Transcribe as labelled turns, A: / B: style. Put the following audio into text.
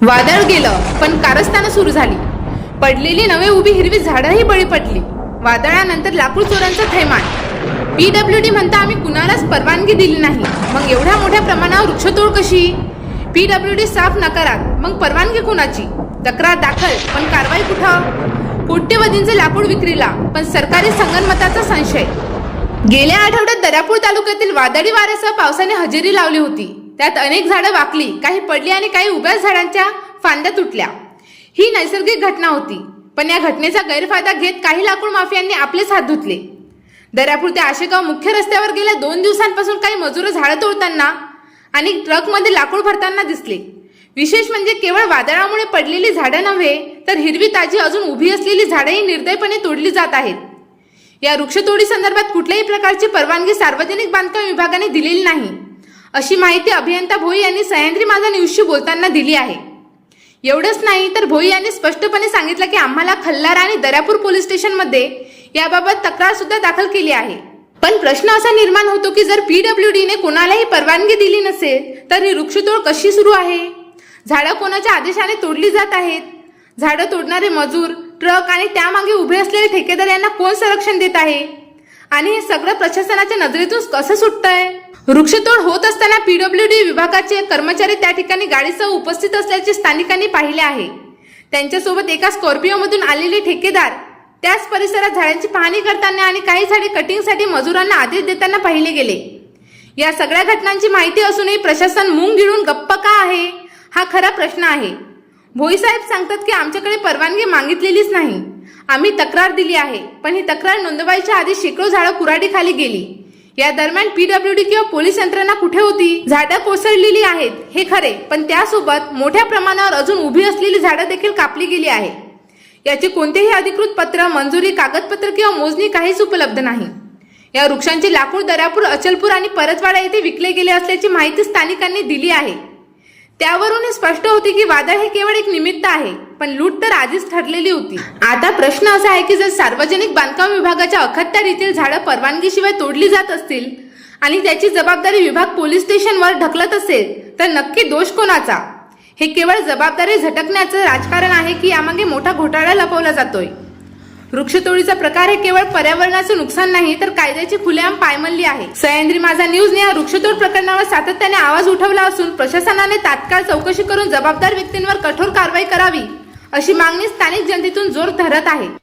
A: वादळ गेलं पण कारस्थानं सुरू झाली. पडलेली नवे उभी हिरवी झाडंही बळी पडली. वादळानंतर लाकूड चोरांचा थैमान. PWD म्हणता आम्ही कुणालाच परवानगी दिली नाही. मग एवढ्या मोठ्या प्रमाणावर वृक्षतोड कशी? PWD साफ नकारात, मग परवानगी कुणाची? तक्रार दाखल पण कारवाई कुठं? कोट्यवधींचे लाकूड विक्रीला पण सरकारी संगनमताचा संशय. गेल्या आठवड्यात दर्यापूर तालुक्यातील वादळी वाऱ्यासह पावसाने हजेरी लावली होती. त्यात अनेक झाडं वाकली, काही पडली आणि काही उभ्या झाडांच्या फांद्या तुटल्या. ही नैसर्गिक घटना होती, पण या घटनेचा गैरफायदा घेत काही लाकूड माफियांनी आपलेच हात धुतले. दर्यापूर ते आशेगाव मुख्य रस्त्यावर गेल्या 2 दिवसांपासून काही मजूर झाडं तोडताना आणि ट्रकमध्ये लाकूड भरताना दिसले. विशेष म्हणजे केवळ वादळामुळे पडलेली झाडं नव्हे, तर हिरवी ताजी अजून उभी असलेली झाडंही निर्दयपणे तोडली जात आहेत. या वृक्षतोडी संदर्भात कुठल्याही प्रकारची परवानगी सार्वजनिक बांधकाम विभागाने दिलेली नाही, अशी माहिती अभियंता भोई यांनी सह्याद्री माझा न्यूजशी बोलताना दिली आहे. एवढंच नाही तर भोई यांनी स्पष्टपणे सांगितलं की आम्हाला खल्लारा आणि दर्यापूर पोलीस स्टेशनमध्ये याबाबत तक्रार सुद्धा दाखल केली आहे. पण प्रश्न असा निर्माण होतो की जर PWDने कोणालाही परवानगी दिली नसेल तर ही वृक्षतोड कशी सुरू आहे? झाडं कोणाच्या आदेशाने तोडली जात आहेत? झाडं तोडणारे मजूर, ट्रक आणि त्यामागे उभे असलेले ठेकेदार यांना कोण संरक्षण देत आहे? आणि हे सगळं प्रशासनाच्या नजरेतून कसं सुटतंय? वृक्षतोड होत असताना PWD विभागाचे कर्मचारी त्या ठिकाणी गाडीसह उपस्थित असल्याचे स्थानिकांनी पाहिले आहे. त्यांच्यासोबत एका स्कॉर्पिओमधून आलेले ठेकेदार त्याच परिसरात झाडांची पाहणी करताना आणि काही झाडे कटिंगसाठी मजुरांना आदेश देताना पाहिले गेले. या सगळ्या घटनांची माहिती असूनही प्रशासन मूग गिळून गप्प का आहे, हा खरा प्रश्न आहे. भोईसाहेब सांगतात की आमच्याकडे परवानगी मागितलेलीच नाही. आम्ही तक्रार दिली आहे, पण ही तक्रार नोंदवायच्या आधी शेकडो झाडं कुऱ्हाडी खाली गेली. या दरम्यान PWD किंवा पोलीस यंत्रणा कुठे होती? झाडं कोसळलेली आहेत हे खरे, पण त्यासोबत मोठ्या प्रमाणावर अजून उभी असलेली झाडं देखील कापली गेली आहे. याचे कोणतेही अधिकृत पत्र, मंजुरी, कागदपत्र किंवा मोजणी काहीच उपलब्ध नाही. या वृक्षांचे लाकूड दर्यापूर, अचलपूर आणि परतवाडा येथे विकले गेले असल्याची माहिती स्थानिकांनी दिली आहे. त्यावरून हे स्पष्ट होते की वादळ हे केवळ एक निमित्त आहे, पण लूट तर आधीच ठरलेली होती. आता प्रश्न असा आहे की जर सार्वजनिक बांधकाम विभागाच्या अखत्यारीतील झाडं परवानगीशिवाय तोडली जात असतील आणि त्याची जबाबदारी विभाग पोलीस स्टेशनवर ढकलत असेल तर नक्की दोष कोणाचा? हे केवळ जबाबदारी झटकण्याचं राजकारण आहे की यामागे मोठा घोटाळा लपवला जातोय? वृक्षतोडीचा प्रकार हे केवळ पर्यावरणाचे नुकसान नाही तर कायद्याची खुलेआम पायमल्ली आहे. सह्याद्री माझा न्यूजने या वृक्षतोड प्रकरणावर सातत्याने आवाज उठवला असून प्रशासनाने तात्काळ चौकशी करून जबाबदार व्यक्तींवर कठोर कारवाई करावी अशी मागणी स्थानिक जनतेतून जोर धरत आहे.